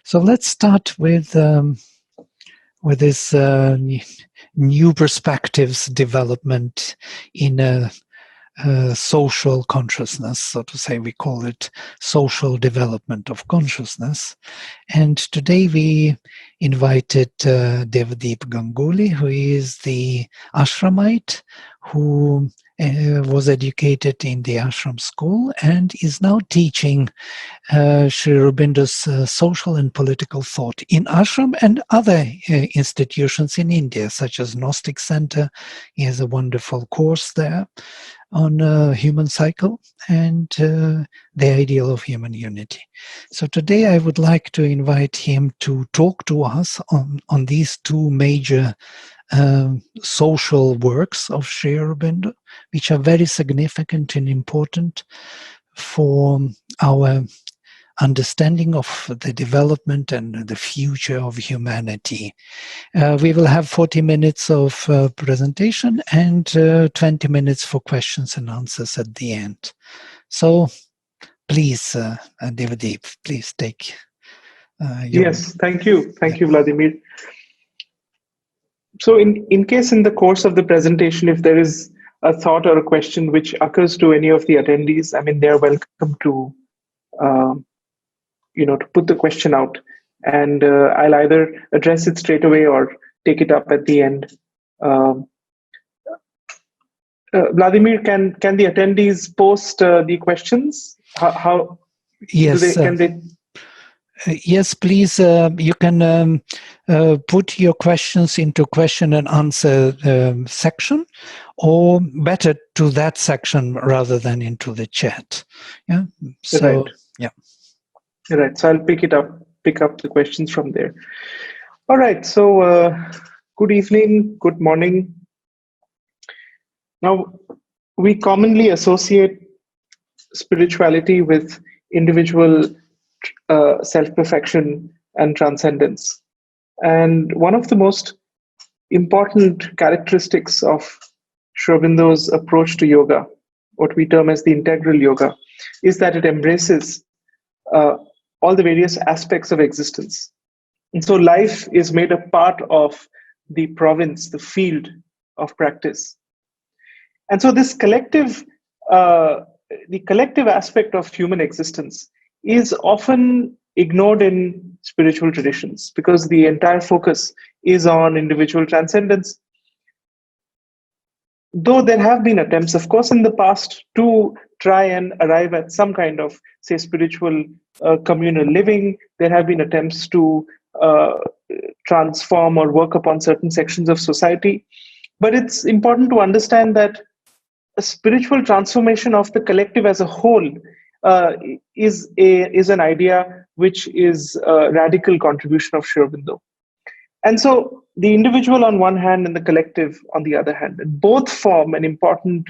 So let's start with this new perspectives development in a social consciousness, so to say. We call it social development of consciousness. And today we invited Devdip Ganguli, who is the ashramite who was educated in the ashram school and is now teaching Sri Aurobindo's social and political thought in ashram and other institutions in India, such as Gnostic Center. He has a wonderful course there on human cycle and the ideal of human unity. So today I would like to invite him to talk to us on these two major social works of Sri Aurobindo, which are very significant and important for our understanding of the development and the future of humanity. We will have 40 minutes of presentation and 20 minutes for questions and answers at the end. So please, Devdip, please take Yes, thank you. Thank you, Vladimir. So in case in the course of the presentation, if there is a thought or a question which occurs to any of the attendees, I mean, they're welcome to to put the question out, and I'll either address it straight away or take it up at the end. Vladimir, can the attendees post the questions? How yes, can they? Yes, please. You can put your questions into question and answer section, or better to that section rather than into the chat. Yeah. So right. Yeah. Right. So I'll pick up the questions from there. All right. So good evening, good morning. Now, we commonly associate spirituality with individual self-perfection and transcendence. And one of the most important characteristics of Sri Aurobindo's approach to yoga, what we term as the integral yoga, is that it embraces all the various aspects of existence. And so life is made a part of the province, the field of practice. And so this collective, the collective aspect of human existence is often ignored in spiritual traditions because the entire focus is on individual transcendence. Though there have been attempts, of course, in the past to try and arrive at some kind of, say, spiritual communal living, there have been attempts to transform or work upon certain sections of society. But it's important to understand that a spiritual transformation of the collective as a whole is an idea which is a radical contribution of Sri Aurobindo. And so the individual on one hand and the collective on the other hand, both form an important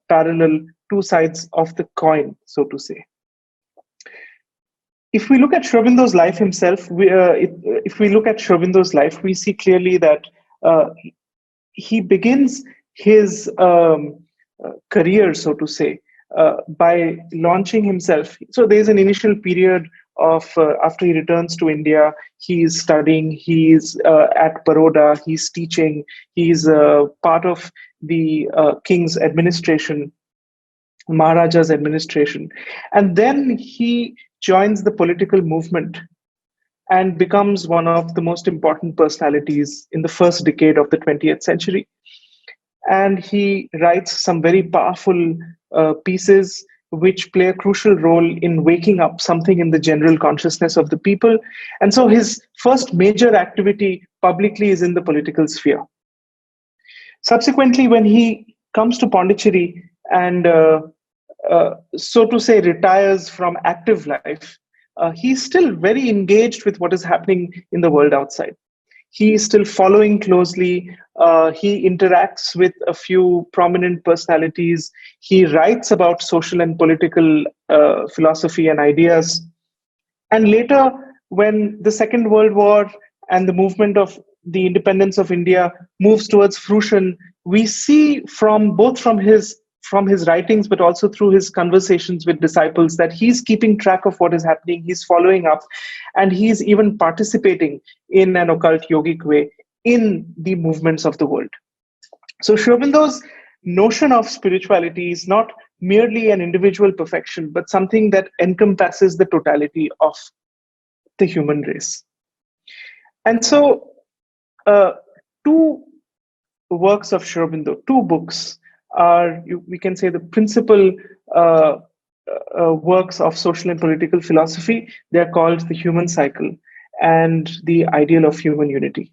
parallel, two sides of the coin, so to say. If we look at Sri Aurobindo's life himself, if we look at Sri Aurobindo's life, we see clearly that he begins his career, so to say, by launching himself. So there's an initial period of after he returns to India, he's studying, he's at Baroda, he's teaching, he's part of the king's administration, Maharaja's administration. And then he joins the political movement and becomes one of the most important personalities in the first decade of the 20th century. And he writes some very powerful pieces which play a crucial role in waking up something in the general consciousness of the people. And so his first major activity publicly is in the political sphere. Subsequently, when he comes to Pondicherry and, so to say, retires from active life, he's still very engaged with what is happening in the world outside. He is still following closely. He interacts with a few prominent personalities. He writes about social and political philosophy and ideas. And later, when the Second World War and the movement of the independence of India moves towards fruition, we see both from his from his writings, but also through his conversations with disciples, that he's keeping track of what is happening, he's following up, and he's even participating in an occult yogic way in the movements of the world. So Sri Aurobindo's notion of spirituality is not merely an individual perfection, but something that encompasses the totality of the human race. And so, two works of Sri Aurobindo, two books, are, we can say, the principal works of social and political philosophy. They are called The Human Cycle and The Ideal of Human Unity.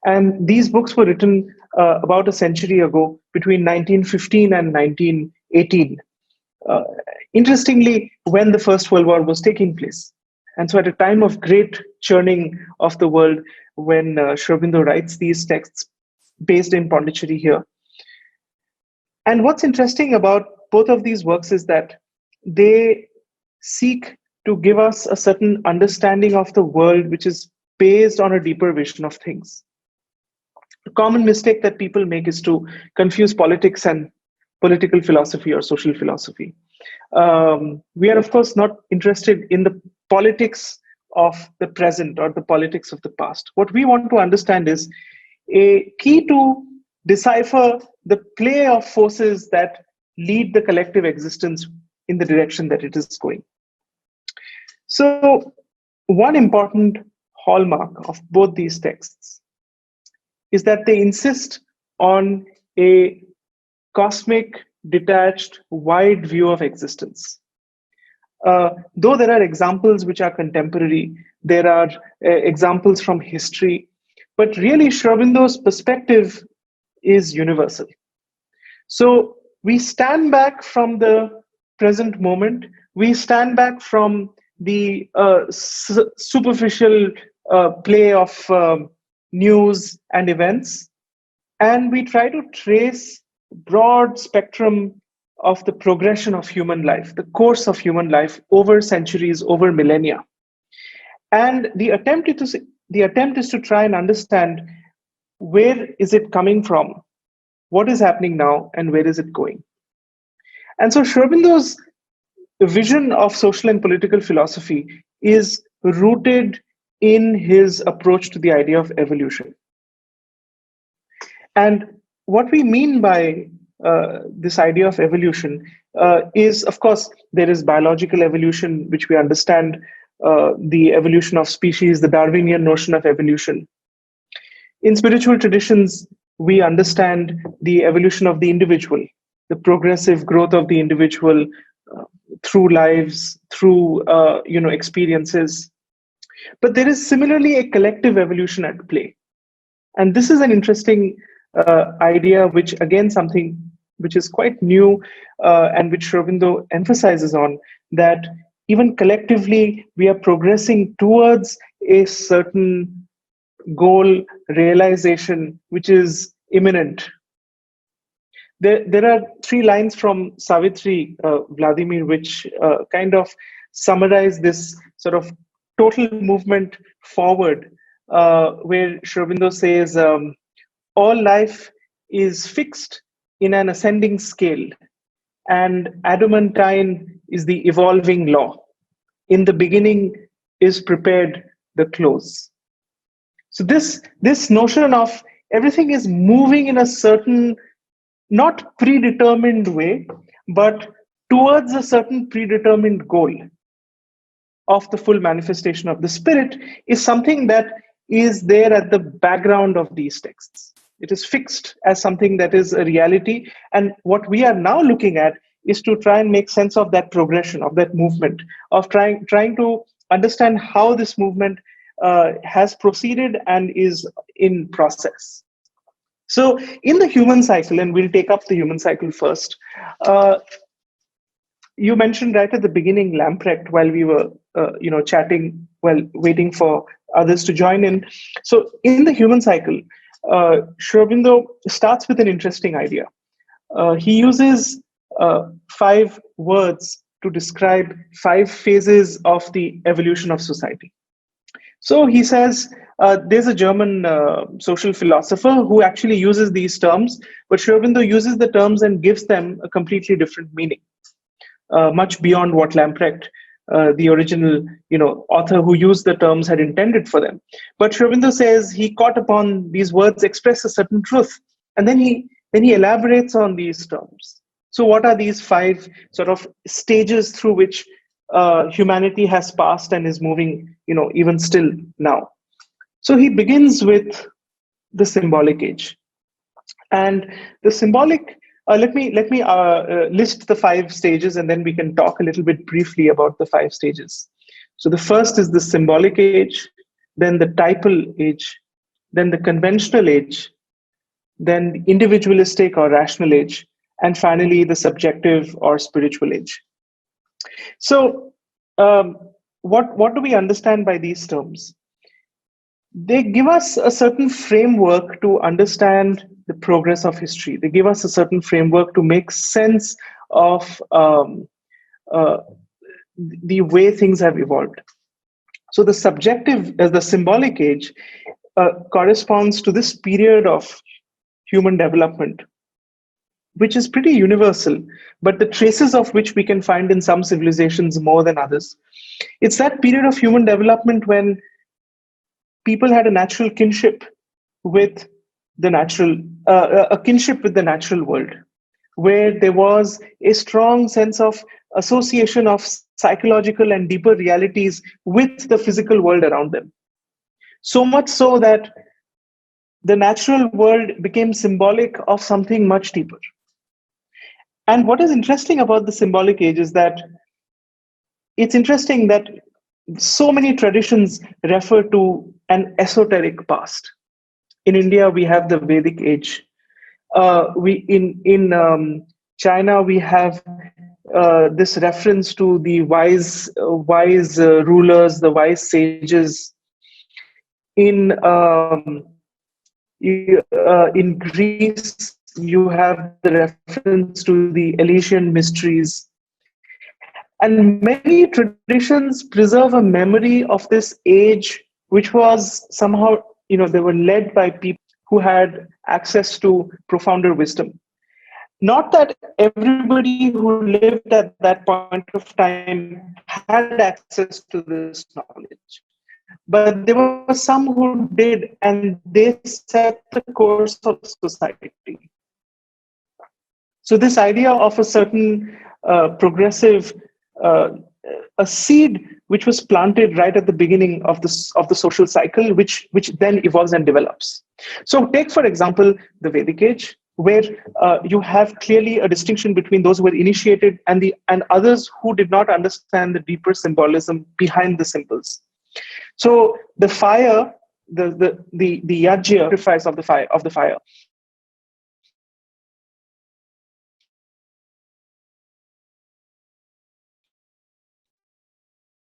And these books were written about a century ago, between 1915 and 1918. Interestingly, when the First World War was taking place. And so at a time of great churning of the world, when Sri Aurobindo writes these texts based in Pondicherry here. And what's interesting about both of these works is that they seek to give us a certain understanding of the world which is based on a deeper vision of things. A common mistake that people make is to confuse politics and political philosophy or social philosophy. We are, of course, not interested in the politics of the present or the politics of the past. What we want to understand is a key to decipher the play of forces that lead the collective existence in the direction that it is going. So, one important hallmark of both these texts is that they insist on a cosmic, detached, wide view of existence. Though there are examples which are contemporary, there are examples from history, but really Sri Aurobindo's perspective is universal. So we stand back from the present moment, we stand back from the superficial play of news and events, and we try to trace broad spectrum of the progression of human life, the course of human life over centuries, over millennia. And the attempt is to try and understand where is it coming from, what is happening now, and where is it going. And so Sri Aurobindo's vision of social and political philosophy is rooted in his approach to the idea of evolution. And what we mean by this idea of evolution is, of course, there is biological evolution, which we understand, the evolution of species, the Darwinian notion of evolution. In spiritual traditions, we understand the evolution of the individual, the progressive growth of the individual through lives, through experiences. But there is similarly a collective evolution at play. And this is an interesting idea, which again, something which is quite new and which Sri Aurobindo emphasizes on, that even collectively we are progressing towards a certain goal realization which is imminent. There are three lines from Savitri, Vladimir, which kind of summarize this sort of total movement forward, where Sri Aurobindo says, all life is fixed in an ascending scale, and adamantine is the evolving law. In the beginning is prepared the close. So this notion of everything is moving in a certain, not predetermined way, but towards a certain predetermined goal of the full manifestation of the spirit is something that is there at the background of these texts. It is fixed as something that is a reality. And what we are now looking at is to try and make sense of that progression, of that movement, of trying to understand how this movement has proceeded and is in process. So in the human cycle, and we'll take up the human cycle first, you mentioned right at the beginning Lamprecht while we were chatting, while waiting for others to join in. So in the human cycle, Sri Aurobindo starts with an interesting idea. He uses 5 words to describe 5 phases of the evolution of society. So he says there's a German social philosopher who actually uses these terms, but Aurobindo uses the terms and gives them a completely different meaning, much beyond what Lamprecht, the original author who used the terms, had intended for them. But Aurobindo says he caught upon these words express a certain truth, and then he elaborates on these terms. So what are these 5 sort of stages through which humanity has passed and is moving, even still now? So he begins with the symbolic age. And the symbolic, let me list the 5 stages, and then we can talk a little bit briefly about the 5 stages. So the first is the symbolic age, then the typal age, then the conventional age, then the individualistic or rational age, and finally the subjective or spiritual age. So what do we understand by these terms? They give us a certain framework to understand the progress of history. They give us a certain framework to make sense of the way things have evolved. So the subjective, as the symbolic age, corresponds to this period of human development, which is pretty universal, but the traces of which we can find in some civilizations more than others. It's that period of human development when people had a natural kinship with the natural, a kinship with the natural world, where there was a strong sense of association of psychological and deeper realities with the physical world around them. So much so that the natural world became symbolic of something much deeper. And what is interesting about the symbolic age is that it's interesting that so many traditions refer to an esoteric past. In India, we have the Vedic age. In China, we have this reference to the wise rulers, the wise sages. In Greece, you have the reference to the Elysian mysteries. And many traditions preserve a memory of this age, which was somehow, they were led by people who had access to profounder wisdom. Not that everybody who lived at that point of time had access to this knowledge, but there were some who did, and they set the course of society. So this idea of a certain progressive, a seed which was planted right at the beginning of the social cycle, which then evolves and develops. So take, for example, the Vedic age, where you have clearly a distinction between those who were initiated and others who did not understand the deeper symbolism behind the symbols. So the fire, the yajna, sacrifice of the fire.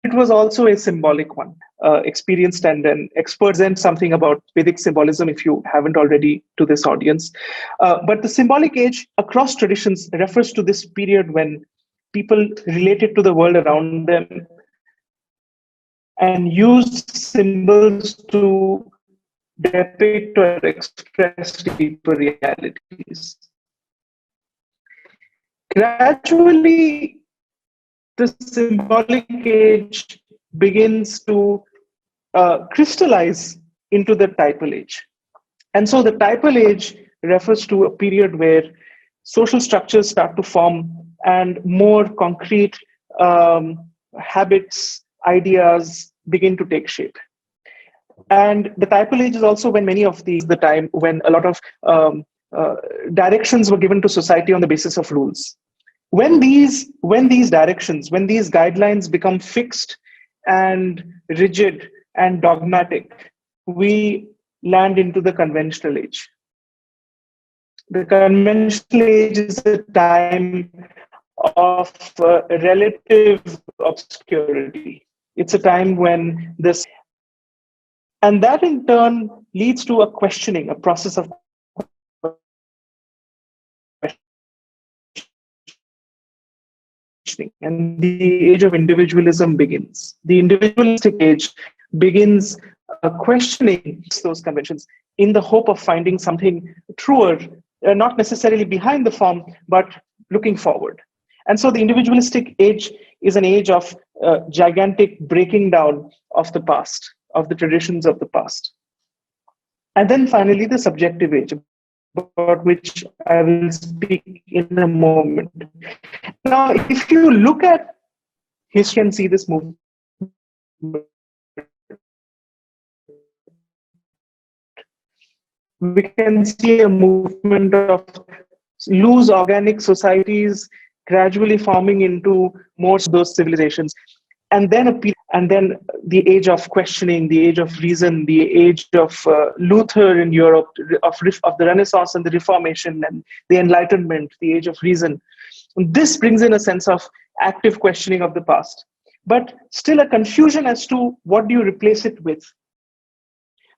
It was also a symbolic one, experienced, and then experts and something about Vedic symbolism if you haven't already to this audience. But the symbolic age across traditions refers to this period when people related to the world around them and used symbols to depict or express deeper realities. Gradually, the symbolic age begins to crystallize into the typal age. And so the typal age refers to a period where social structures start to form and more concrete habits, ideas begin to take shape. And the typal age is also when many of the time when a lot of directions were given to society on the basis of rules. When these directions, when these guidelines become fixed and rigid and dogmatic, we land into the conventional age. The conventional age is a time of relative obscurity. It's a time when this, and that in turn leads to a questioning, a process of and the age of individualism begins. The individualistic age begins questioning those conventions in the hope of finding something truer, not necessarily behind the form, but looking forward. And so the individualistic age is an age of gigantic breaking down of the past, of the traditions of the past. And then finally, the subjective age, about which I will speak in a moment. Now, if you look at history and see this movement, we can see a movement of loose organic societies gradually forming into more those civilizations, and then the age of questioning, the age of reason, the age of Luther in Europe, of the Renaissance and the Reformation and the Enlightenment, the age of reason. This brings in a sense of active questioning of the past, but still a confusion as to what do you replace it with.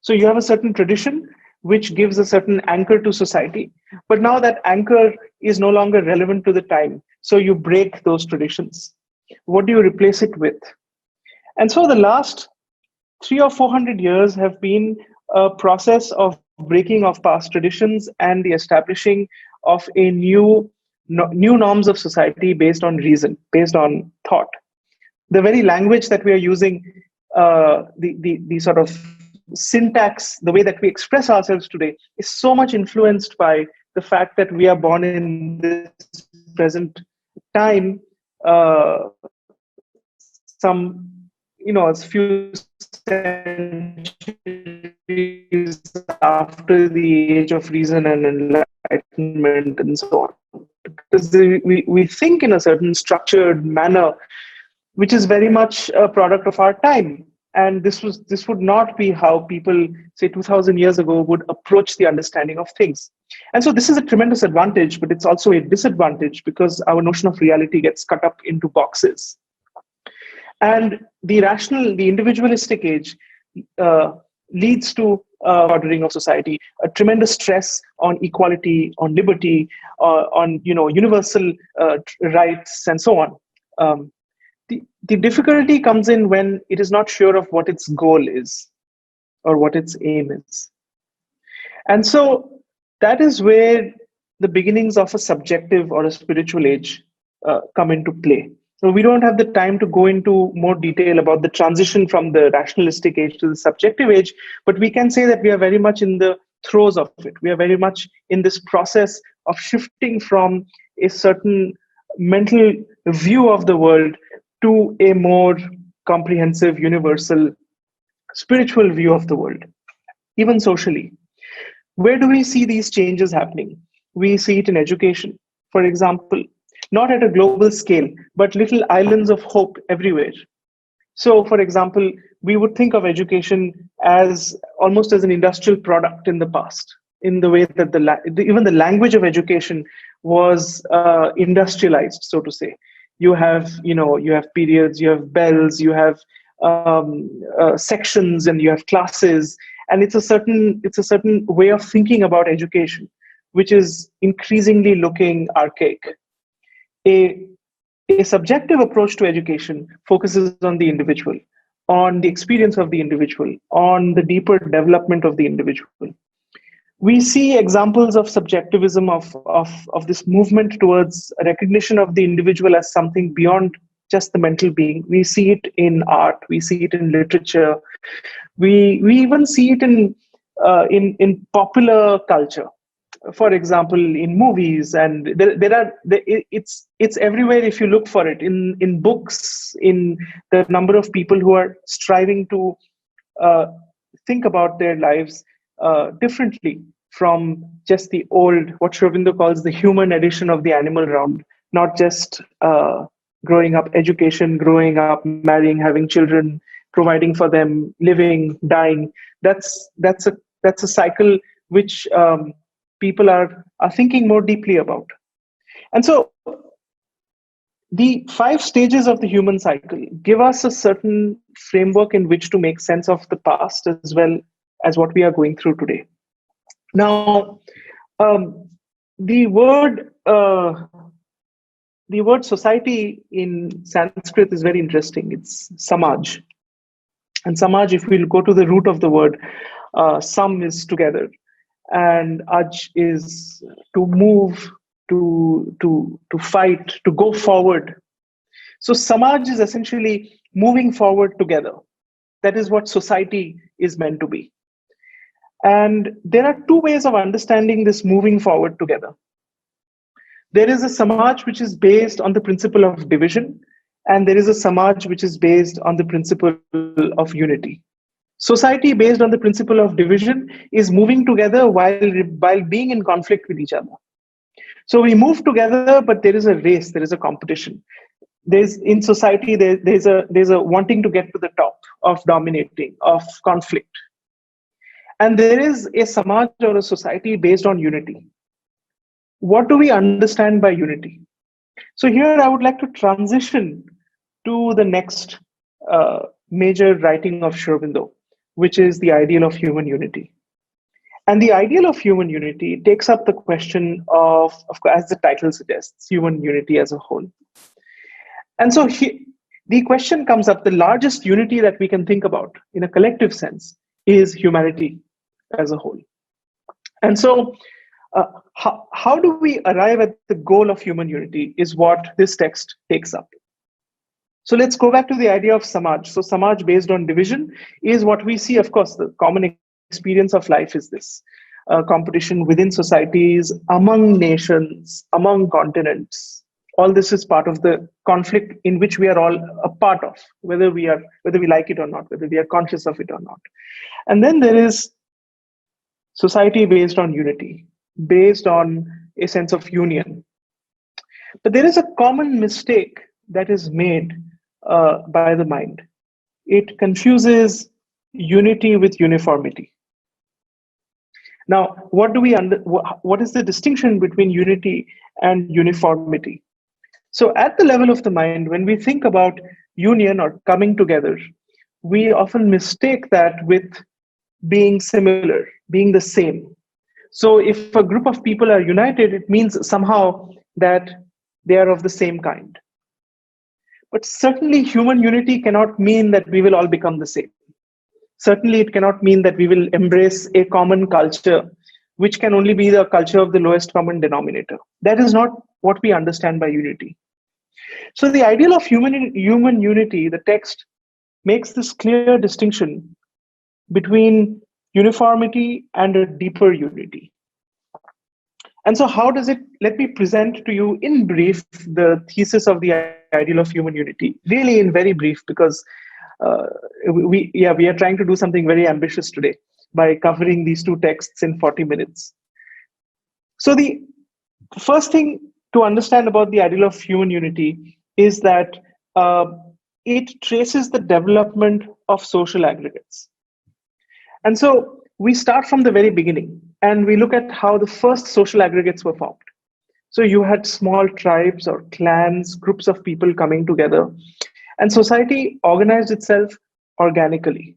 So you have a certain tradition which gives a certain anchor to society, but now that anchor is no longer relevant to the time. So you break those traditions. What do you replace it with? And so the last 300 or 400 years have been a process of breaking of past traditions and the establishing of a new norms of society based on reason, based on thought. The very language that we are using, the sort of syntax, the way that we express ourselves today, is so much influenced by the fact that we are born in this present time, a few centuries after the age of reason and enlightenment and so on. Because we think in a certain structured manner, which is very much a product of our time. And this would not be how people, say, 2,000 years ago would approach the understanding of things. And so this is a tremendous advantage, but it's also a disadvantage because our notion of reality gets cut up into boxes. And the individualistic age leads to ordering of society, a tremendous stress on equality, on liberty, on universal rights, and so on. The difficulty comes in when it is not sure of what its goal is or what its aim is. And so that is where the beginnings of a subjective or a spiritual age come into play. So we don't have the time to go into more detail about the transition from the rationalistic age to the subjective age, but we can say that we are very much in the throes of it. We are very much in this process of shifting from a certain mental view of the world to a more comprehensive, universal, spiritual view of the world, even socially. Where do we see these changes happening? We see it in education, for example, not at a global scale, but little islands of hope everywhere. So, for example, we would think of education as almost as an industrial product in the past, in the way that even the language of education was industrialized, so to say. You have periods, you have bells, you have sections, and you have classes, and it's a certain way of thinking about education, which is increasingly looking archaic. A subjective approach to education focuses on the individual, on the experience of the individual, on the deeper development of the individual. We see examples of subjectivism, of this movement towards recognition of the individual as something beyond just the mental being. We see it in art, we see it in literature, we even see it in popular culture. For example, in movies, and it's everywhere if you look for it. In books, in the number of people who are striving to think about their lives differently from just the old, what Aurobindo calls the human edition of the animal round, not just growing up, education, growing up, marrying, having children, providing for them, living, dying. That's a cycle which people are thinking more deeply about. And so the 5 stages of the human cycle give us a certain framework in which to make sense of the past as well as what we are going through today. Now, the word society in Sanskrit is very interesting. It's samaj. And Samaj, if we go to the root of the word, Sam is together, and Aj is to move, to fight, to go forward. So Samaj is essentially moving forward together. That is what society is meant to be. And there are two ways of understanding this moving forward together. There is a Samaj which is based on the principle of division, and there is a Samaj which is based on the principle of unity. Society based on the principle of division is moving together while being in conflict with each other. So we move together, but there is a race, there is a competition. There's in society there's a wanting to get to the top of dominating, of conflict. And there is a Samaj or a society based on unity. What do we understand by unity? So here I would like to transition to the next major writing of Aurobindo, which is the ideal of human unity. And the ideal of human unity takes up the question of course, as the title suggests, human unity as a whole. And so the question comes up, the largest unity that we can think about in a collective sense is humanity as a whole. And so how do we arrive at the goal of human unity is what this text takes up. So let's go back to the idea of Samaj. So Samaj based on division is what we see, of course, the common experience of life is this. Competition within societies, among nations, among continents. All this is part of the conflict in which we are all a part of, whether we like it or not, whether we are conscious of it or not. And then there is society based on unity, based on a sense of union. But there is a common mistake that is made by the mind. It confuses unity with uniformity. Now, what is the distinction between unity and uniformity? So at the level of the mind, when we think about union or coming together, we often mistake that with being similar, being the same. So if a group of people are united, it means somehow that they are of the same kind. But certainly human unity cannot mean that we will all become the same. Certainly it cannot mean that we will embrace a common culture, which can only be the culture of the lowest common denominator. That is not what we understand by unity. So the ideal of human unity, the text makes this clear distinction between uniformity and a deeper unity. And so how does it, let me present to you in brief the thesis of the ideal of human unity, really in very brief, because we are trying to do something very ambitious today by covering these two texts in 40 minutes. So the first thing to understand about the ideal of human unity is that it traces the development of social aggregates. And so we start from the very beginning and we look at how the first social aggregates were formed. So you had small tribes or clans, groups of people coming together, and society organized itself organically,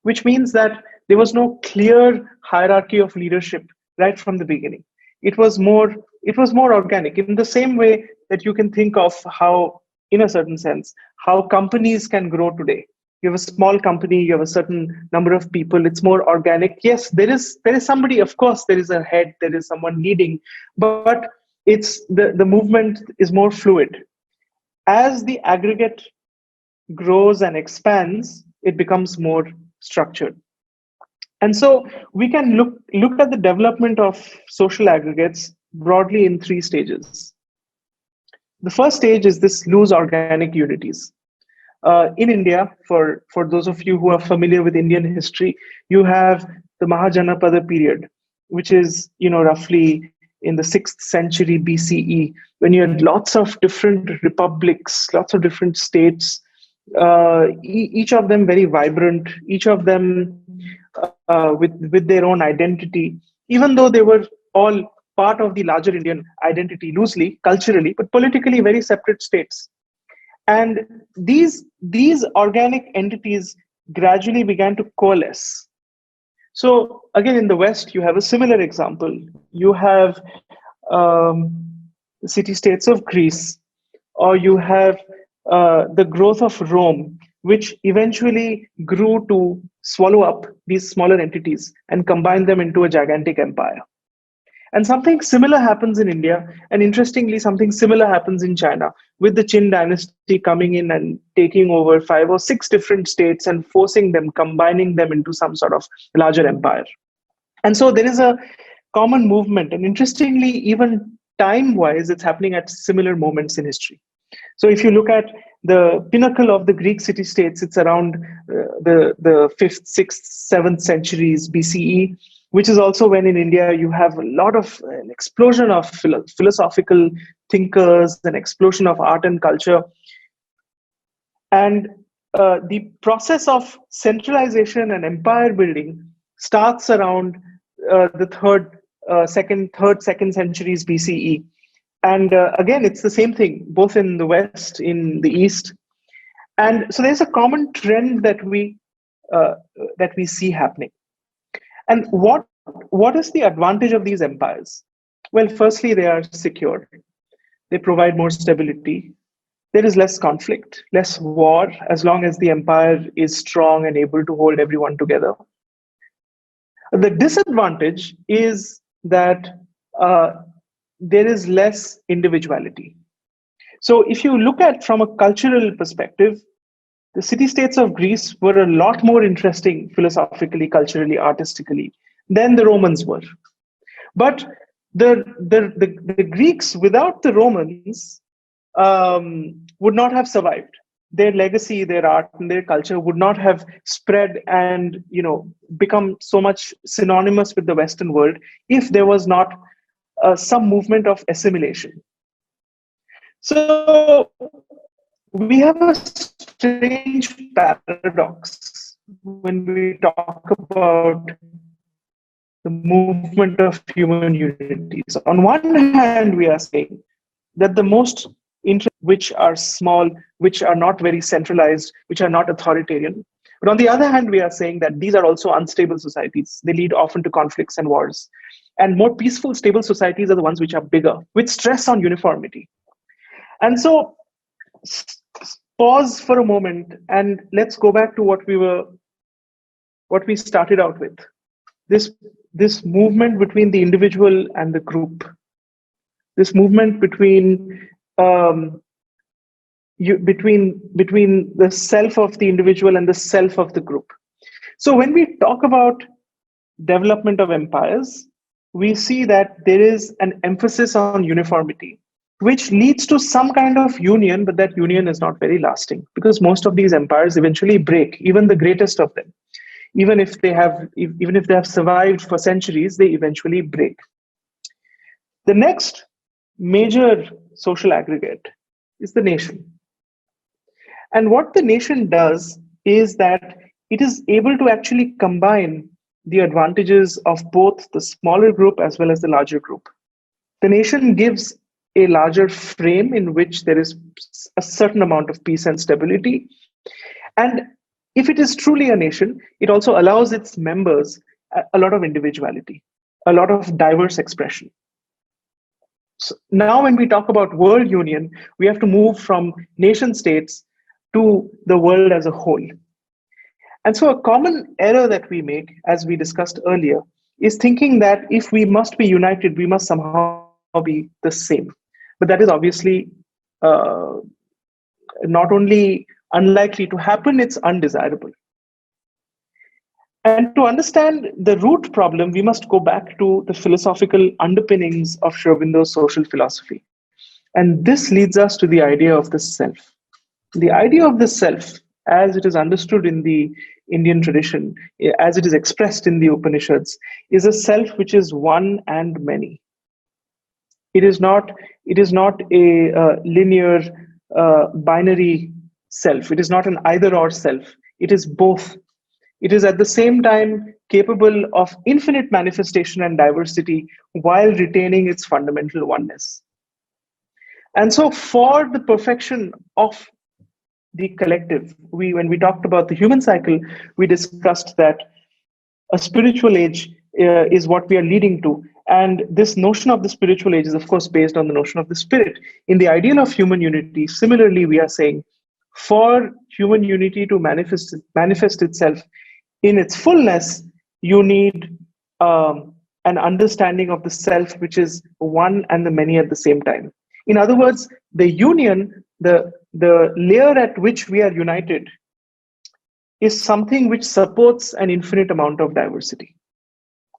which means that there was no clear hierarchy of leadership right from the beginning. It was more organic, in the same way that you can think of how, in a certain sense, how companies can grow today. You have a small company, you have a certain number of people, it's more organic. Yes, there is somebody, of course, there is a head, there is someone leading, but it's the movement is more fluid. As the aggregate grows and expands, it becomes more structured. And so we can look at the development of social aggregates broadly in three stages. The first stage is this loose organic unities. In India, for those of you who are familiar with Indian history, you have the Mahajanapada period, which is roughly in the 6th century BCE, when you had lots of different republics, lots of different states, each of them very vibrant, each of them with their own identity, even though they were all part of the larger Indian identity loosely, culturally, but politically very separate states. And these organic entities gradually began to coalesce. So again, in the West, you have a similar example. You have the city-states of Greece, or you have the growth of Rome, which eventually grew to swallow up these smaller entities and combine them into a gigantic empire. And something similar happens in India, and interestingly, something similar happens in China, with the Qin dynasty coming in and taking over 5 or 6 different states and forcing them, combining them into some sort of larger empire. And so there is a common movement, and interestingly, even time-wise, it's happening at similar moments in history. So if you look at the pinnacle of the Greek city-states, it's around the 5th, 6th, 7th centuries BCE, which is also when in India you have a lot of an explosion of philosophical thinkers, an explosion of art and culture. And the process of centralization and empire building starts around the second centuries BCE. And again, it's the same thing, both in the West, in the East. And so there's a common trend that we see happening. And what is the advantage of these empires? Well, firstly, they are secure. They provide more stability. There is less conflict, less war, as long as the empire is strong and able to hold everyone together. The disadvantage is that there is less individuality. So if you look at from a cultural perspective, the city-states of Greece were a lot more interesting philosophically, culturally, artistically than the Romans were. But the Greeks without the Romans would not have survived. Their legacy, their art, and their culture would not have spread and become so much synonymous with the Western world if there was not some movement of assimilation. So we have a strange paradox when we talk about the movement of human unities. On one hand, we are saying that the most which are small, which are not very centralized, which are not authoritarian. But on the other hand, we are saying that these are also unstable societies. They lead often to conflicts and wars. And more peaceful, stable societies are the ones which are bigger, which stress on uniformity. And so pause for a moment and let's go back to what we started out with. This movement between the individual and the group. This movement between the self of the individual and the self of the group. So when we talk about development of empires, we see that there is an emphasis on uniformity, which leads to some kind of union, but that union is not very lasting because most of these empires eventually break, even the greatest of them. Even if they have survived for centuries, they eventually break. The next major social aggregate is the nation. And what the nation does is that it is able to actually combine the advantages of both the smaller group as well as the larger group. The nation gives a larger frame in which there is a certain amount of peace and stability. And if it is truly a nation, it also allows its members a lot of individuality, a lot of diverse expression. So now when we talk about world union, we have to move from nation states to the world as a whole. And so a common error that we make, as we discussed earlier, is thinking that if we must be united, we must somehow be the same. But that is obviously not only unlikely to happen, it's undesirable. And to understand the root problem, we must go back to the philosophical underpinnings of Aurobindo's social philosophy. And this leads us to the idea of the self. The idea of the self, as it is understood in the Indian tradition, as it is expressed in the Upanishads, is a self which is one and many. It is not a linear binary self. It is not an either-or self. It is both. It is at the same time capable of infinite manifestation and diversity while retaining its fundamental oneness. And so for the perfection of the collective, when we talked about the human cycle, we discussed that a spiritual age is what we are leading to. And this notion of the spiritual age is, of course, based on the notion of the spirit. In the ideal of human unity, similarly, we are saying For human unity to manifest itself in its fullness, you need an understanding of the self, which is one and the many at the same time. In other words, the union, the layer at which we are united, is something which supports an infinite amount of diversity.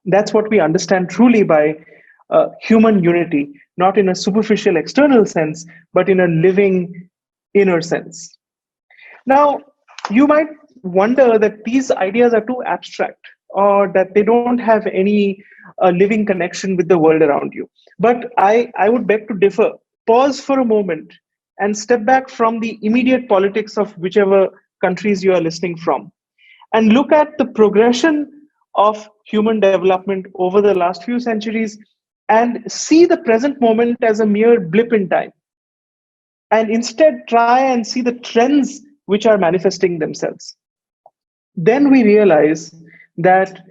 That's what we understand truly by human unity, not in a superficial external sense, but in a living inner sense. Now, you might wonder that these ideas are too abstract or that they don't have any living connection with the world around you. But I would beg to differ. Pause for a moment and step back from the immediate politics of whichever countries you are listening from and look at the progression of human development over the last few centuries and see the present moment as a mere blip in time, and instead try and see the trends which are manifesting themselves. Then we realize that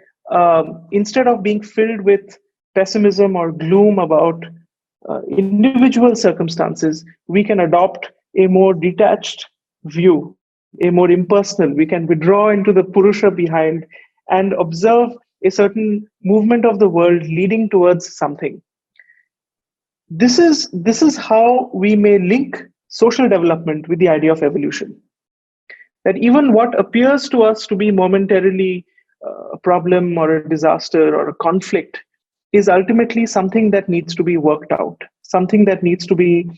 instead of being filled with pessimism or gloom about individual circumstances, we can adopt a more detached view, a more impersonal. We can withdraw into the Purusha behind and observe a certain movement of the world leading towards something. This is how we may link social development with the idea of evolution. That even what appears to us to be momentarily a problem or a disaster or a conflict is ultimately something that needs to be worked out, something that needs to be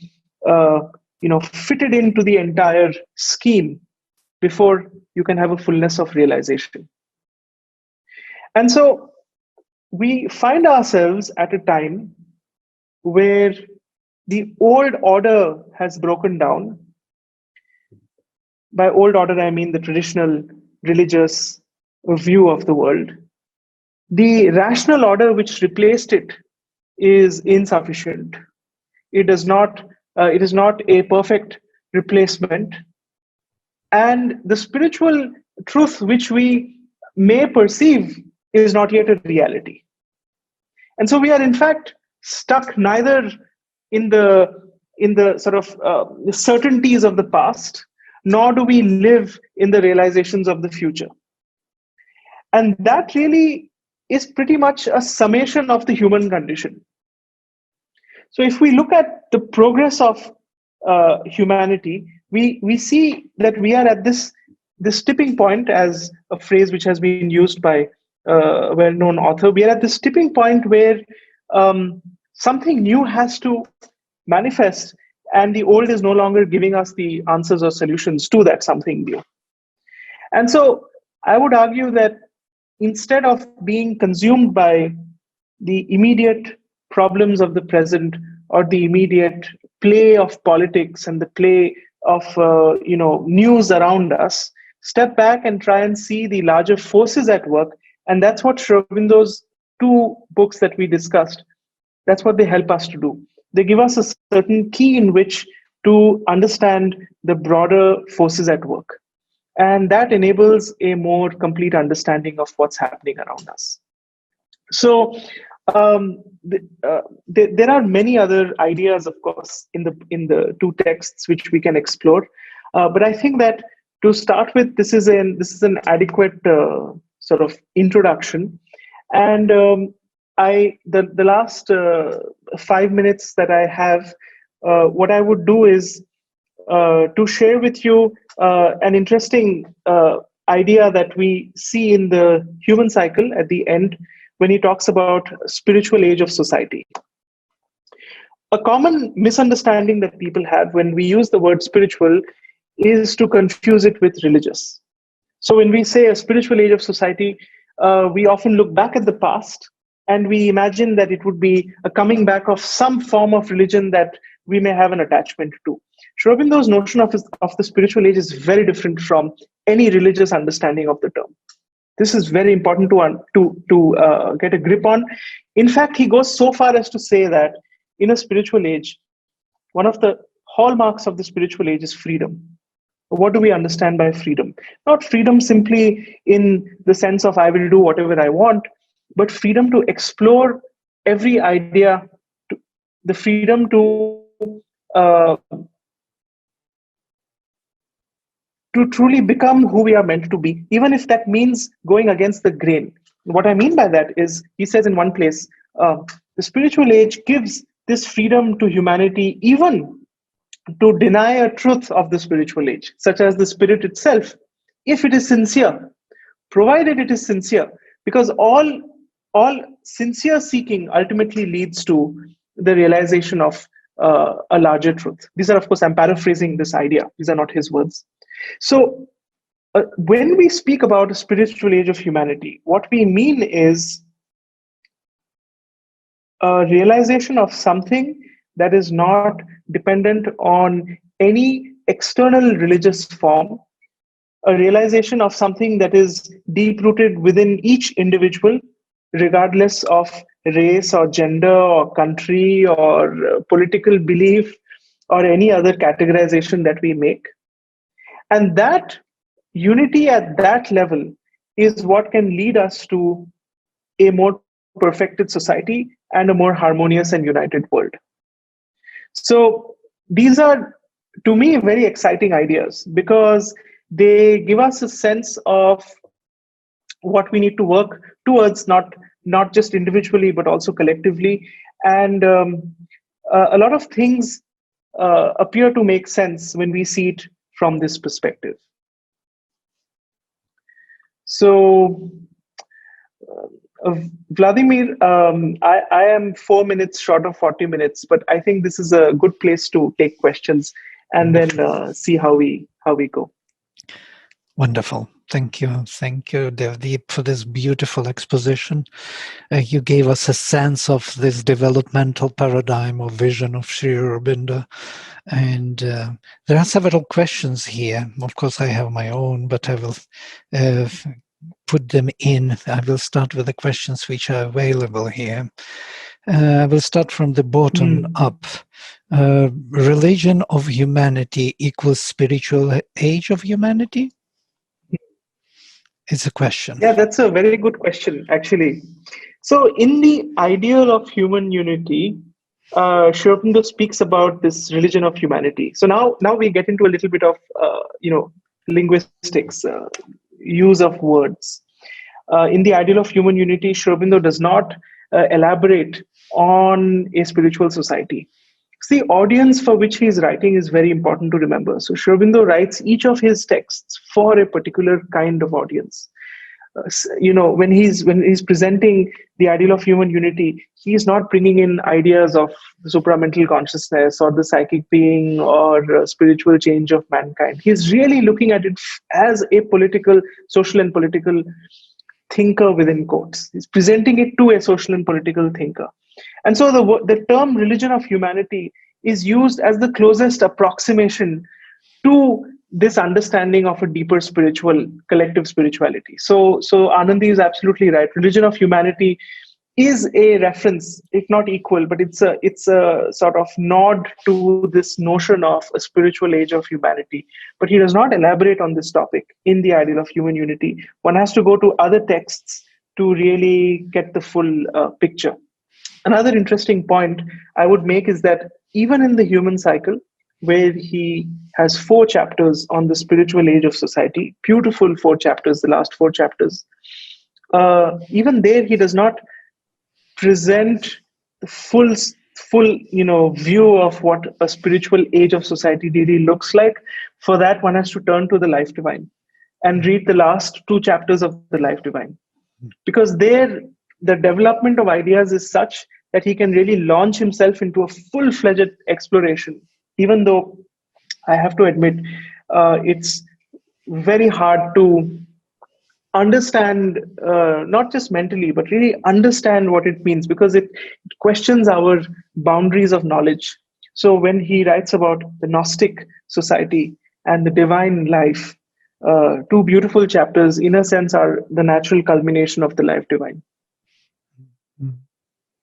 fitted into the entire scheme before you can have a fullness of realization. And so we find ourselves at a time where the old order has broken down. By old order, I mean the traditional religious view of the world. The rational order which replaced it is insufficient. It does not. It is not a perfect replacement, and the spiritual truth which we may perceive is not yet a reality. And so we are in fact stuck neither in the sort of certainties of the past, nor do we live in the realizations of the future. And that really is pretty much a summation of the human condition. So if we look at the progress of humanity, we see that we are at this tipping point, as a phrase which has been used by a well-known author. We are at this tipping point where something new has to manifest, and the old is no longer giving us the answers or solutions to that something new. And so I would argue that instead of being consumed by the immediate problems of the present or the immediate play of politics and the play of news around us, step back and try and see the larger forces at work. And that's what Aurobindo's two books that we discussed, that's what they help us to do. They give us a certain key in which to understand the broader forces at work. And that enables a more complete understanding of what's happening around us. So there are many other ideas, of course, in the two texts which we can explore. But I think that to start with, this is an adequate sort of introduction. And the last 5 minutes that I have, what I would do is to share with you an interesting idea that we see in the human cycle at the end when he talks about spiritual age of society. A common misunderstanding that people have when we use the word spiritual is to confuse it with religious. So when we say a spiritual age of society, we often look back at the past and we imagine that it would be a coming back of some form of religion that we may have an attachment to. Aurobindo's notion of the spiritual age is very different from any religious understanding of the term. This is very important to get a grip on. In fact, he goes so far as to say that in a spiritual age, one of the hallmarks of the spiritual age is freedom. What do we understand by freedom? Not freedom simply in the sense of I will do whatever I want, but freedom to explore every idea, the freedom to to truly become who we are meant to be, even if that means going against the grain. What I mean by that is, he says in one place, the spiritual age gives this freedom to humanity, even to deny a truth of the spiritual age, such as the spirit itself, if it is sincere, provided it is sincere, because all sincere seeking ultimately leads to the realization of a larger truth. These are, of course, I'm paraphrasing this idea. These are not his words. So, when we speak about a spiritual age of humanity, what we mean is a realization of something that is not dependent on any external religious form, a realization of something that is deep rooted within each individual, regardless of race or gender or country or political belief or any other categorization that we make. And that unity at that level is what can lead us to a more perfected society and a more harmonious and united world. So these are, to me, very exciting ideas, because they give us a sense of what we need to work towards, not just individually but also collectively. And a lot of things appear to make sense when we see it from this perspective. So, Vladimir, I am 4 minutes short of 40 minutes, but I think this is a good place to take questions and then see how we go. Wonderful. Thank you, Devdip, for this beautiful exposition. You gave us a sense of this developmental paradigm or vision of Sri Aurobindo. And there are several questions here. Of course, I have my own, but I will put them in. I will start with the questions which are available here. I will start from the bottom up. Religion of humanity equals spiritual age of humanity? It's a question. Yeah, that's a very good question, actually. So, in the ideal of human unity, Sri Aurobindo speaks about this religion of humanity. So now we get into a little bit of linguistics, use of words. In the ideal of human unity, Sri Aurobindo does not elaborate on a spiritual society. See, the audience for which he is writing is very important to remember. So Sri Aurobindo writes each of his texts for a particular kind of audience. When he's presenting the ideal of human unity, he's not bringing in ideas of the supramental consciousness or the psychic being or spiritual change of mankind. He's really looking at it as a social and political thinker within quotes. He's presenting it to a social and political thinker. And so the term religion of humanity is used as the closest approximation to this understanding of a deeper collective spirituality. So Anandi is absolutely right. Religion of humanity is a reference, if not equal, but it's a sort of nod to this notion of a spiritual age of humanity. But he does not elaborate on this topic in the ideal of human unity. One has to go to other texts to really get the full picture. Another interesting point I would make is that even in the human cycle, where he has 4 chapters on the spiritual age of society, beautiful 4 chapters, the last 4 chapters, even there he does not present the full view of what a spiritual age of society really looks like. For that, one has to turn to the Life Divine and read the last 2 chapters of the Life Divine, because there the development of ideas is such that he can really launch himself into a full-fledged exploration, even though I have to admit it's very hard to understand, not just mentally, but really understand what it means, because it questions our boundaries of knowledge. So when he writes about the Gnostic society and the divine life, 2 beautiful chapters, in a sense, are the natural culmination of the Life Divine.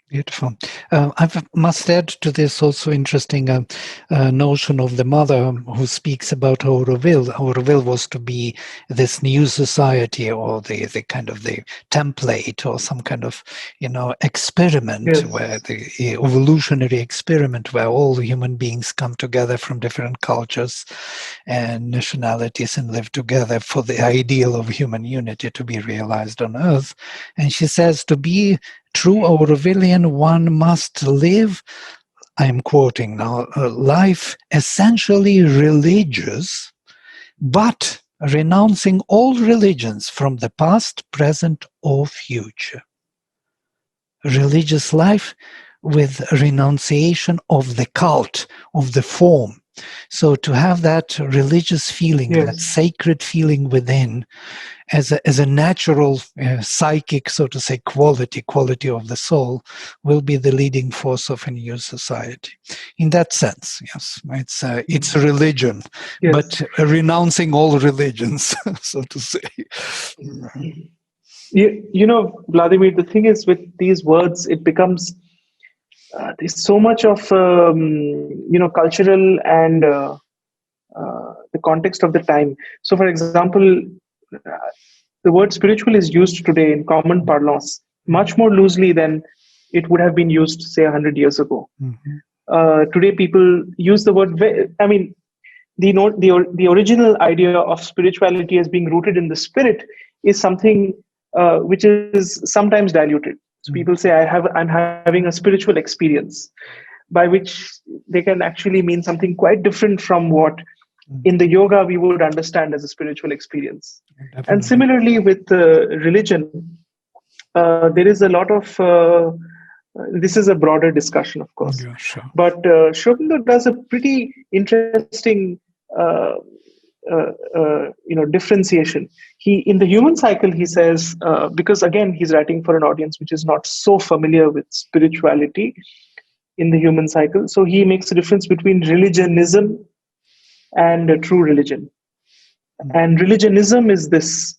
Beautiful. I must add to this also interesting notion of the mother who speaks about Auroville. Auroville was to be this new society, or the kind of the template, or some kind of experiment, Yes. where the evolutionary experiment where all human beings come together from different cultures and nationalities and live together for the ideal of human unity to be realized on Earth. And she says, to be true Aurovillian, one must live, I'm quoting now, a life essentially religious, but renouncing all religions from the past, present, or future. Religious life with renunciation of the cult, of the form. So to have that religious feeling, that Yes. sacred feeling within, as a natural psychic, so to say, quality of the soul, will be the leading force of a new society. In that sense, yes, it's a religion, Yes. but renouncing all religions, so to say. Vladimir, the thing is with these words, it becomes there's so much of cultural and the context of the time. So, for example, uh, the word spiritual is used today in common parlance much more loosely than it would have been used, say, 100 years ago. Mm-hmm. Today, people use the word. I mean, the original idea of spirituality as being rooted in the spirit is something which is sometimes diluted. So people say, I'm having a spiritual experience, by which they can actually mean something quite different from what in the yoga we would understand as a spiritual experience. And Definitely. similarly with religion, there is a lot of this is a broader discussion, of course, Yeah, sure. but Shobindo does a pretty interesting uh, differentiation. He, in the human cycle, he says, because again he's writing for an audience which is not so familiar with spirituality in the human cycle, so he makes a difference between religionism and true religion. And religionism is this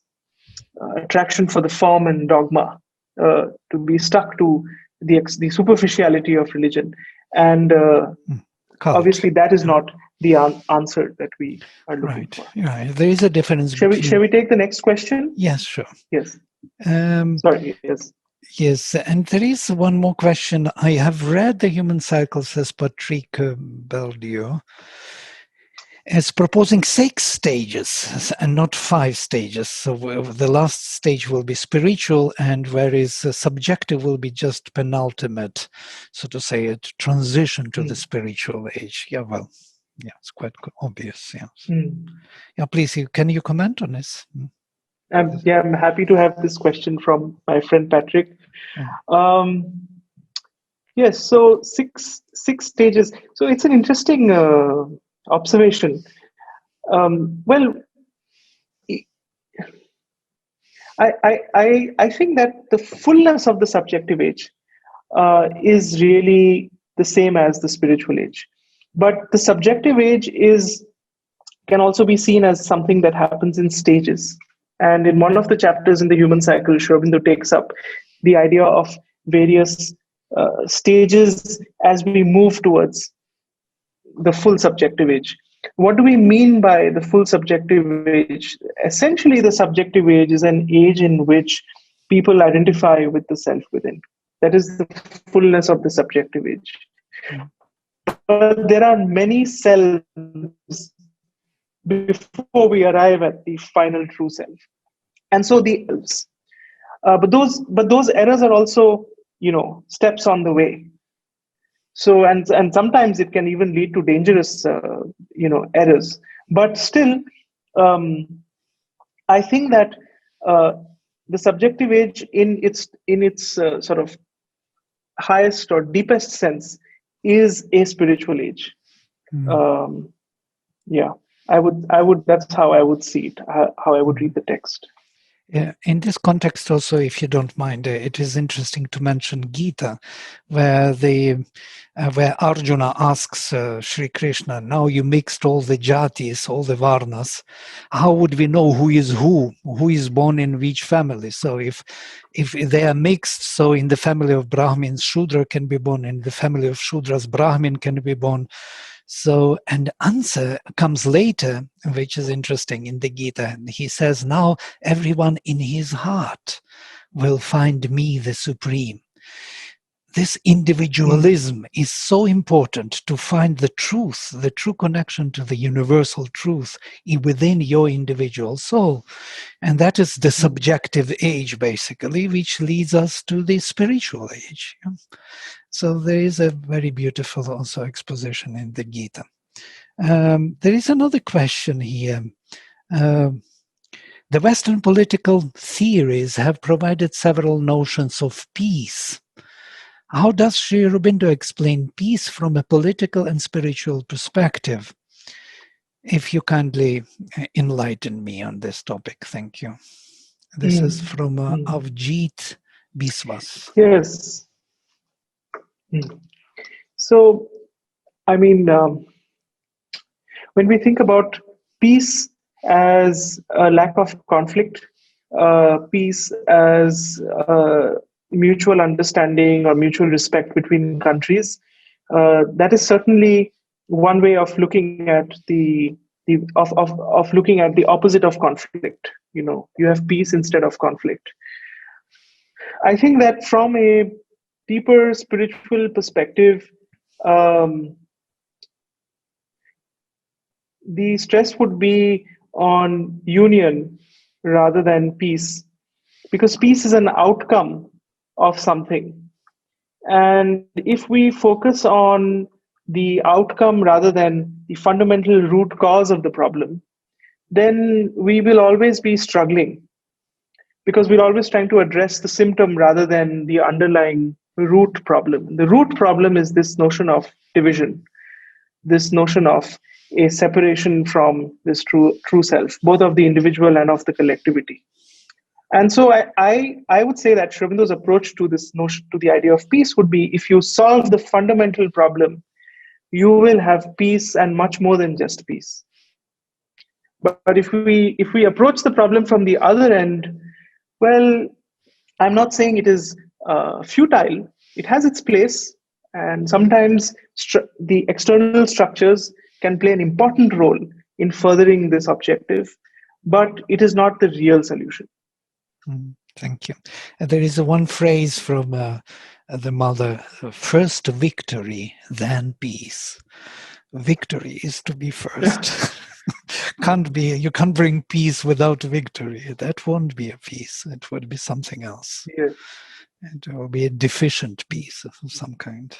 attraction for the form and dogma, to be stuck to the superficiality of religion, and obviously that is not the answer that we are looking Right. for. Yeah, there is a difference Shall between. we take the next question? Yes, sure. Yes. Um, Sorry. Yes. Yes, and there is one more question. I have read the human cycle, says Patrick Beldio, as proposing 6 stages and not 5 stages. So the last stage will be spiritual, and whereas subjective will be just penultimate, so to say, a transition to the spiritual age. Yeah, well, yeah, it's quite obvious. Yes. Yeah, please, can you comment on this? I'm happy to have this question from my friend Patrick. Yes, so six stages. So it's an interesting observation. Well, I think that the fullness of the subjective age is really the same as the spiritual age, but the subjective age is can also be seen as something that happens in stages. And in one of the chapters in the human cycle, Aurobindo takes up the idea of various stages as we move towards the full subjective age. What do we mean by the full subjective age? Essentially, the subjective age is an age in which people identify with the self within. That is the fullness of the subjective age. But there are many selves before we arrive at the final true self. And so the but those errors are also, steps on the way. So and sometimes it can even lead to dangerous errors. But still, um, I think that uh, the subjective age in its sort of highest or deepest sense is a spiritual age. Um, yeah, I would that's how I would see it, how I would read the text. Yeah, in this context also, if you don't mind, it is interesting to mention Gita, where where Arjuna asks Sri Krishna, now you mixed all the jatis, all the varnas, how would we know who is born in which family? So if they are mixed, so in the family of Brahmins, Shudra can be born, in the family of Shudras, Brahmin can be born. So, and the answer comes later, which is interesting in the Gita. He says, now everyone in his heart will find me the supreme. This individualism is so important to find the truth, the true connection to the universal truth within your individual soul. And that is the subjective age, basically, which leads us to the spiritual age. So there is a very beautiful also exposition in the Gita. There is another question here. The Western political theories have provided several notions of peace. How does Sri Aurobindo explain peace from a political and spiritual perspective? If you kindly enlighten me on this topic, thank you. This is from Avjit Biswas. Yes. So, I mean, when we think about peace as a lack of conflict, peace as mutual understanding or mutual respect between countries, that is certainly one way of looking at looking at the opposite of conflict. You have peace instead of conflict. I think that from a deeper spiritual perspective, the stress would be on union rather than peace, because peace is an outcome of something. And if we focus on the outcome rather than the fundamental root cause of the problem, then we will always be struggling, because we're always trying to address the symptom rather than the underlying root problem. The root problem is this notion of division, this notion of a separation from this true self, both of the individual and of the collectivity. And so I would say that Sri Aurobindo's approach to this notion, to the idea of peace, would be, if you solve the fundamental problem, you will have peace, and much more than just peace. But if we approach the problem from the other end, well, I'm not saying it is futile. It has its place, and sometimes the external structures can play an important role in furthering this objective, but it is not the real solution. Thank you. There is one phrase from the mother: first victory, then peace. Victory is to be first. You can't bring peace without victory. That won't be a peace. It would be something else. Yes. It will be a deficient peace of some kind.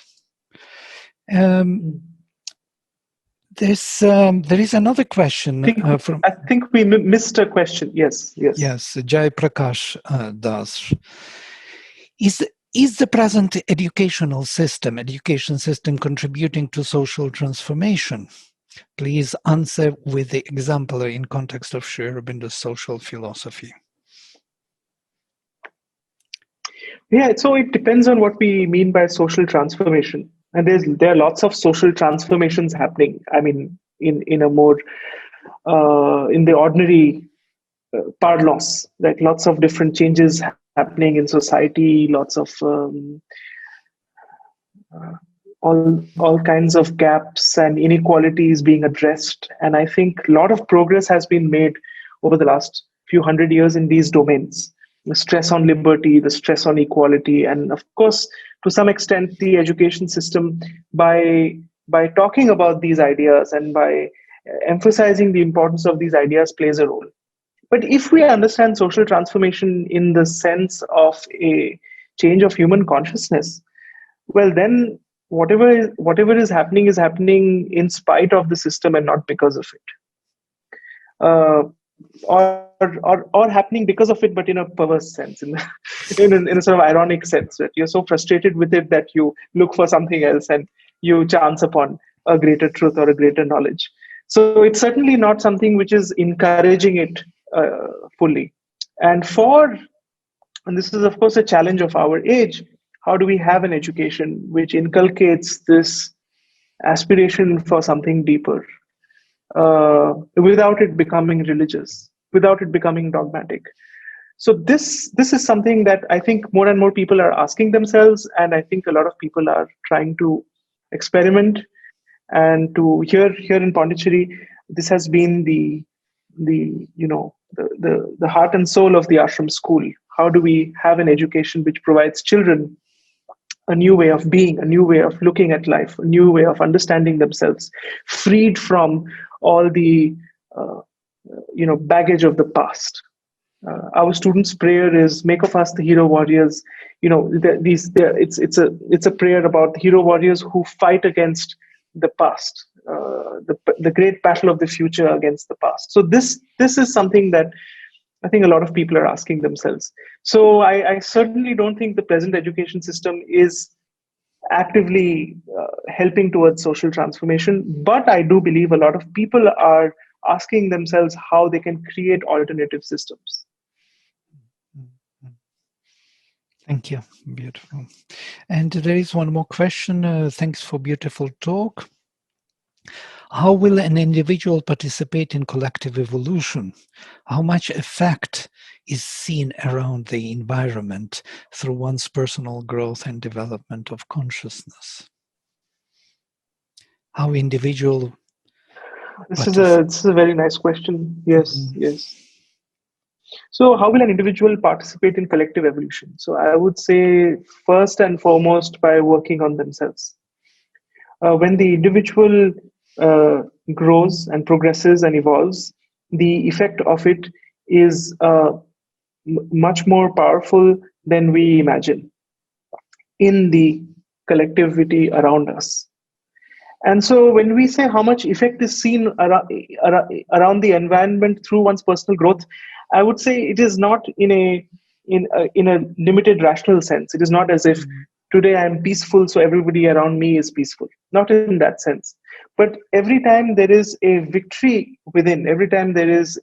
There is another question I think we missed a question. Yes. Yes, Jai Prakash does. Is the present education system contributing to social transformation? Please answer with the example in context of Sri Aurobindo's social philosophy. Yeah, so it depends on what we mean by social transformation. And there are lots of social transformations happening. I mean, in a more in the ordinary parlance, like lots of different changes happening in society, lots of all kinds of gaps and inequalities being addressed. And I think a lot of progress has been made over the last few hundred years in these domains. The stress on liberty, the stress on equality, and of course, to some extent, the education system, by talking about these ideas and by emphasizing the importance of these ideas, plays a role. But if we understand social transformation in the sense of a change of human consciousness, well, then whatever is happening in spite of the system and not because of it. Or happening because of it, but in a perverse sense, in a sort of ironic sense, that you're so frustrated with it that you look for something else and you chance upon a greater truth or a greater knowledge. So it's certainly not something which is encouraging it fully. And this is of course a challenge of our age, how do we have an education which inculcates this aspiration for something deeper, without it becoming religious, without it becoming dogmatic? So this is something that I think more and more people are asking themselves, and I think a lot of people are trying to experiment. And to here in Pondicherry, this has been the heart and soul of the ashram school. How do we have an education which provides children a new way of being, a new way of looking at life, a new way of understanding themselves, freed from all the baggage of the past. Our students' prayer is, "Make of us the hero warriors." It's a prayer about the hero warriors who fight against the past, the great battle of the future against the past. So this is something that I think a lot of people are asking themselves. So I certainly don't think the present education system is actively helping towards social transformation, but I do believe a lot of people are asking themselves how they can create alternative systems. Thank you. Beautiful. And there is one more question. Thanks for beautiful talk. How will an individual participate in collective evolution? How much effect is seen around the environment through one's personal growth and development of consciousness? How individual... This is a very nice question. Yes, yes. So how will an individual participate in collective evolution? So I would say first and foremost by working on themselves. When the individual grows and progresses and evolves, the effect of it is much more powerful than we imagine in the collectivity around us. And so when we say how much effect is seen around the environment through one's personal growth, I would say it is not in a limited rational sense. It is not as if today I am peaceful, so everybody around me is peaceful. Not in that sense. But every time there is a victory within, every time there is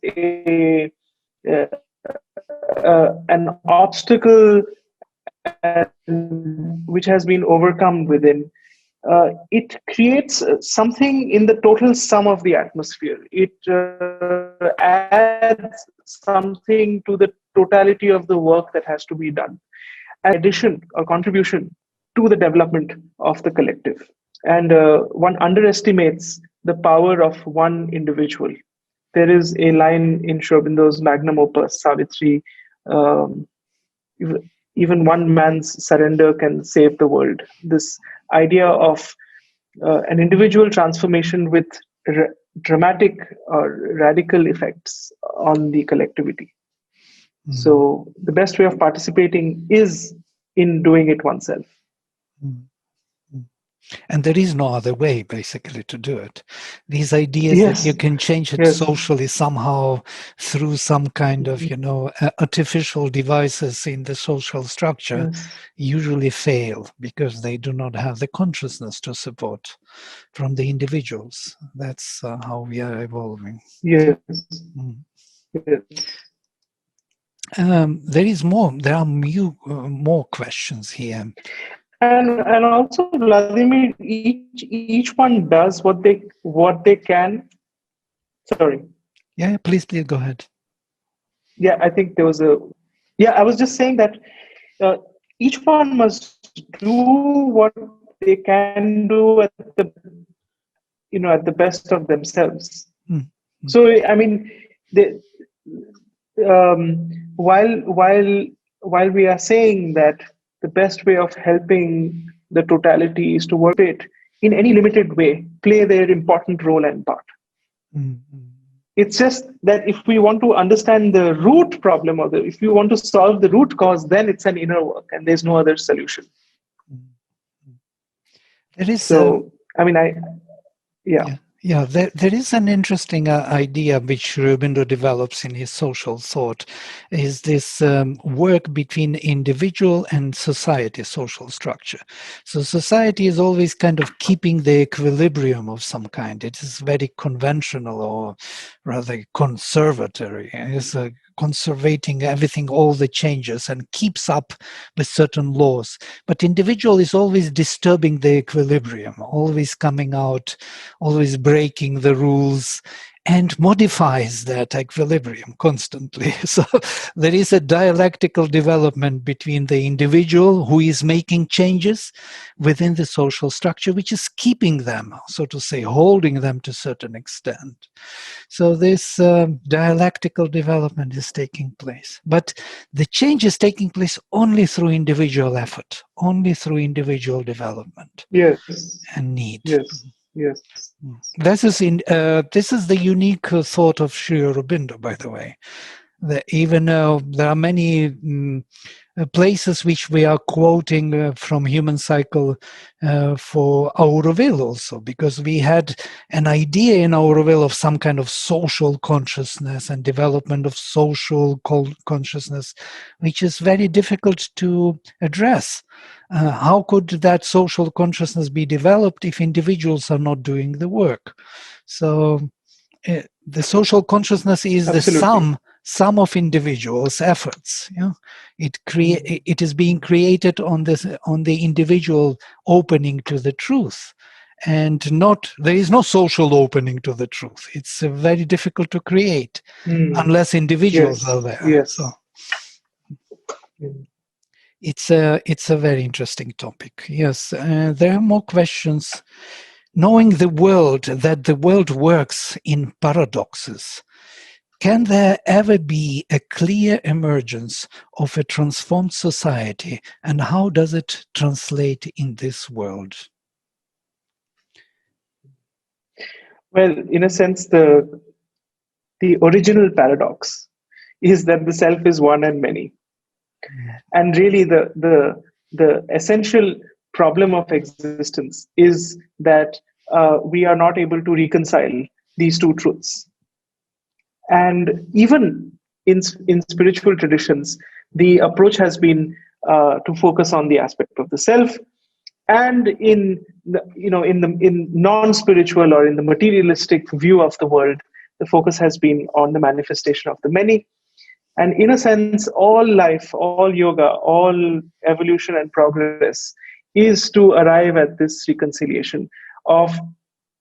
an obstacle which has been overcome within, it creates something in the total sum of the atmosphere. It adds something to the totality of the work that has to be done. An addition or contribution to the development of the collective. And one underestimates the power of one individual. There is a line in Sri Aurobindo's magnum opus, Savitri, even one man's surrender can save the world. This idea of an individual transformation with dramatic or radical effects on the collectivity. So the best way of participating is in doing it oneself. And there is no other way, basically, to do it. These ideas that you can change it socially somehow through some kind of, artificial devices in the social structure usually fail because they do not have the consciousness to support from the individuals. That's how we are evolving. Yes. There are more questions here. And also, Vladimir, each one does what they can. Sorry. Yeah, please go ahead. Yeah, I think there was I was just saying that each one must do what they can do at the best of themselves. So I mean, while we are saying that the best way of helping the totality is to work it in any limited way, play their important role and part. It's just that if we want to understand the root problem, or if we want to solve the root cause, then it's an inner work and there's no other solution. There is there is an interesting idea which Aurobindo develops in his social thought, is this work between individual and society, social structure. So society is always kind of keeping the equilibrium of some kind. It is very conventional or rather conservatory. It's conservating everything, all the changes, and keeps up with certain laws. But individual is always disturbing the equilibrium, always coming out, always breaking the rules, and modifies that equilibrium constantly. So there is a dialectical development between the individual who is making changes within the social structure, which is keeping them, so to say, holding them to a certain extent. So this dialectical development is taking place. But the change is taking place only through individual effort, only through individual development Yes. and need. Yes. Yes. This is the unique thought of Sri Aurobindo, by the way. That even though there are many places which we are quoting from Human Cycle for Auroville also, because we had an idea in Auroville of some kind of social consciousness and development of social consciousness, which is very difficult to address. How could that social consciousness be developed if individuals are not doing the work? So the social consciousness is Absolutely. the sum of individuals' efforts. It is being created on the individual opening to the truth, and there is no social opening to the truth. It's very difficult to create unless individuals are there. Yes. So it's a very interesting topic. Yes, there are more questions. Knowing that the world works in paradoxes, can there ever be a clear emergence of a transformed society, and how does it translate in this world? Well, in a sense, the original paradox is that the self is one and many. And really the essential problem of existence is that we are not able to reconcile these two truths. And even in spiritual traditions, the approach has been to focus on the aspect of the self, and in non-spiritual or in the materialistic view of the world, the focus has been on the manifestation of the many. And in a sense, all life, all yoga, all evolution and progress is to arrive at this reconciliation of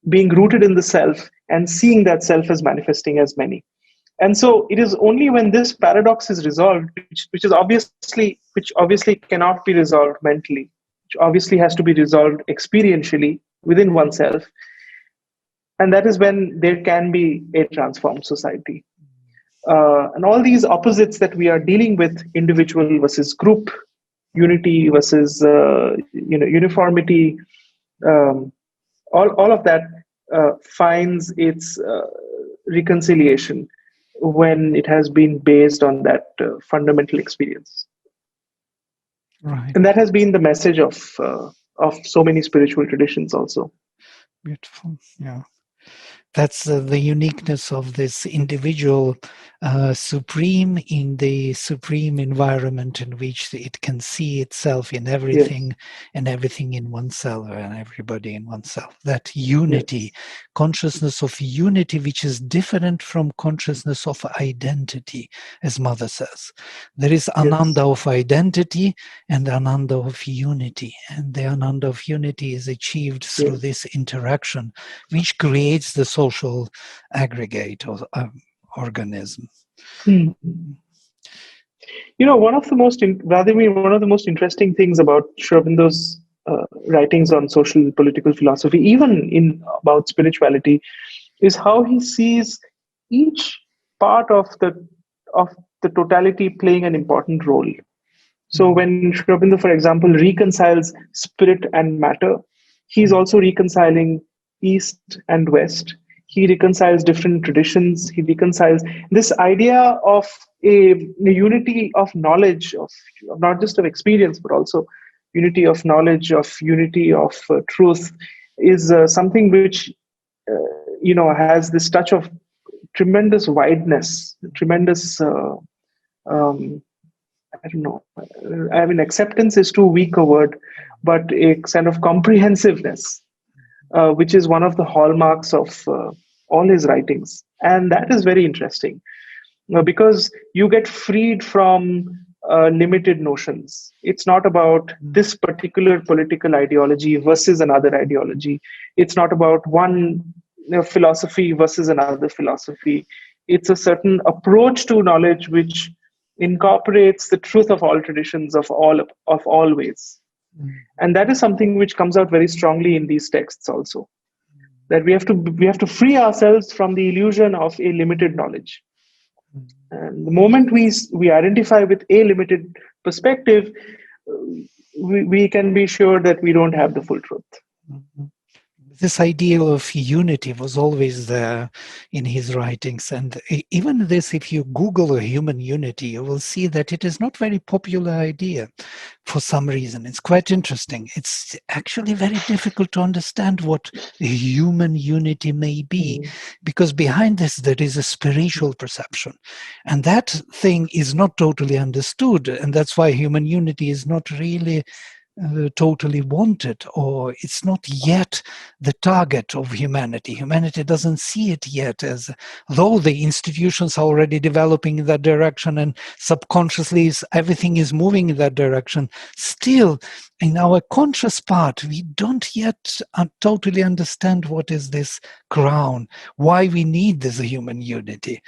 being rooted in the self and seeing that self as manifesting as many. And so it is only when this paradox is resolved, which obviously cannot be resolved mentally, which obviously has to be resolved experientially within oneself, and that is when there can be a transformed society. And all these opposites that we are dealing with, individual versus group, unity versus uniformity, all of that finds its reconciliation when it has been based on that fundamental experience. Right. And that has been the message of so many spiritual traditions also. Beautiful. Yeah. That's the uniqueness of this individual supreme in the supreme environment in which it can see itself in everything, yes. and everything in oneself and everybody in oneself. That unity, yes. Consciousness of unity, which is different from consciousness of identity, as Mother says. There is Ananda yes. of identity and Ananda of unity. And the Ananda of unity is achieved through yes. this interaction, which creates the social aggregate or organism. One of the most interesting things about Sri Aurobindo's writings on social and political philosophy, even about spirituality, is how he sees each part of the totality playing an important role. So when Sri Aurobindo, for example, reconciles spirit and matter, he's also reconciling East and West. He reconciles different traditions. He reconciles this idea of a unity of knowledge, of not just of experience, but also unity of knowledge, of unity of truth, is something which has this touch of tremendous wideness, tremendous. I don't know. I mean, acceptance is too weak a word, but a kind of comprehensiveness, which is one of the hallmarks of all his writings. And that is very interesting. because you get freed from limited notions. It's not about this particular political ideology versus another ideology. It's not about one philosophy versus another philosophy. It's a certain approach to knowledge which incorporates the truth of all traditions of all ways. And that is something which comes out very strongly in these texts also, that we have to free ourselves from the illusion of a limited knowledge. And the moment we identify with a limited perspective, we can be sure that we don't have the full truth. This idea of unity was always there in his writings. And even this, if you Google a human unity, you will see that it is not a very popular idea for some reason. It's quite interesting. It's actually very difficult to understand what human unity may be, because behind this, there is a spiritual perception. And that thing is not totally understood. And that's why human unity is not really totally wanted, or it's not yet the target of humanity. Humanity doesn't see it yet, as though the institutions are already developing in that direction and subconsciously everything is moving in that direction. Still, in our conscious part, we don't yet totally understand what is this crown, why we need this human unity.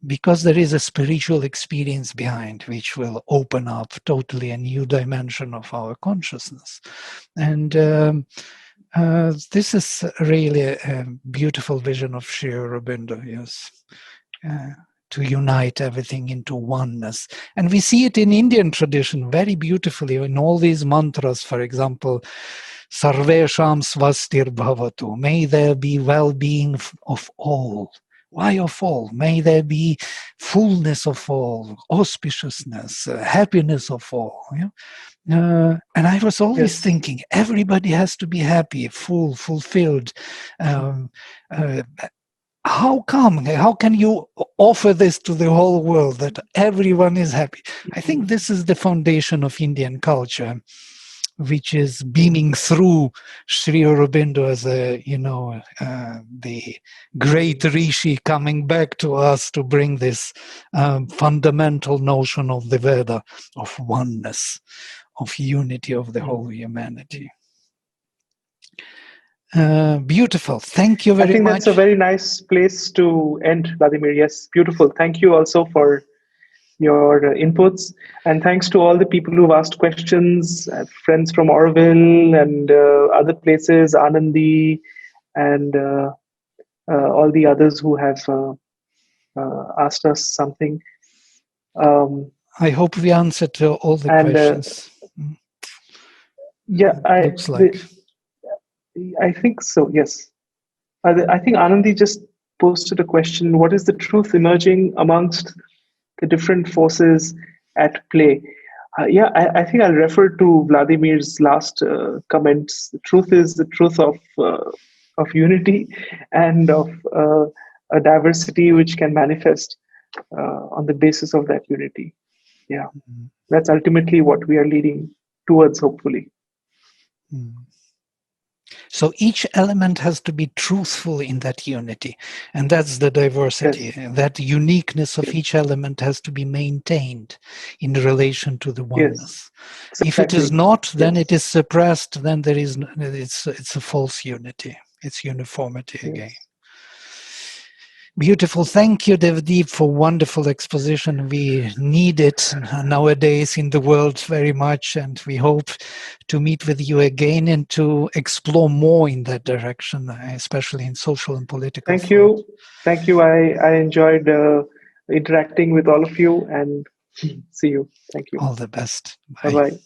Because there is a spiritual experience behind, which will open up totally a new dimension of our consciousness. And this is really a beautiful vision of Sri Aurobindo, yes, to unite everything into oneness. And we see it in Indian tradition very beautifully in all these mantras, for example, Sarvesham Svastir Bhavatu, may there be well-being of all. Why of all? May there be fullness of all, auspiciousness, happiness of all. And I was always thinking, everybody has to be happy, fulfilled. How come? How can you offer this to the whole world, that everyone is happy? I think this is the foundation of Indian culture, which is beaming through Sri Aurobindo as the great rishi coming back to us to bring this fundamental notion of the Veda, of oneness, of unity of the whole humanity. Beautiful. Thank you very much. I think that's a very nice place to end, Vladimir. Yes, beautiful. Thank you also for your inputs, and thanks to all the people who've asked questions, friends from Orville and other places, Anandi, and all the others who have asked us something. I hope we answered all the questions. Yeah, looks like. I think so, yes. I think Anandi just posted a question: what is the truth emerging amongst the different forces at play? I think I'll refer to Vladimir's last comments. The truth is the truth of unity and of a diversity which can manifest on the basis of that unity. Yeah, that's ultimately what we are leading towards, hopefully. So each element has to be truthful in that unity, and that's the diversity. Yes. That uniqueness of each element has to be maintained in relation to the oneness. Yes. Exactly. If it is not, then it is suppressed. Then there is it's a false unity. It's uniformity again. Beautiful. Thank you, Devdip, for wonderful exposition. We need it nowadays in the world very much, and we hope to meet with you again and to explore more in that direction, especially in social and political Thank you. Thank you. I enjoyed interacting with all of you, and see you. Thank you. All the best. Bye-bye.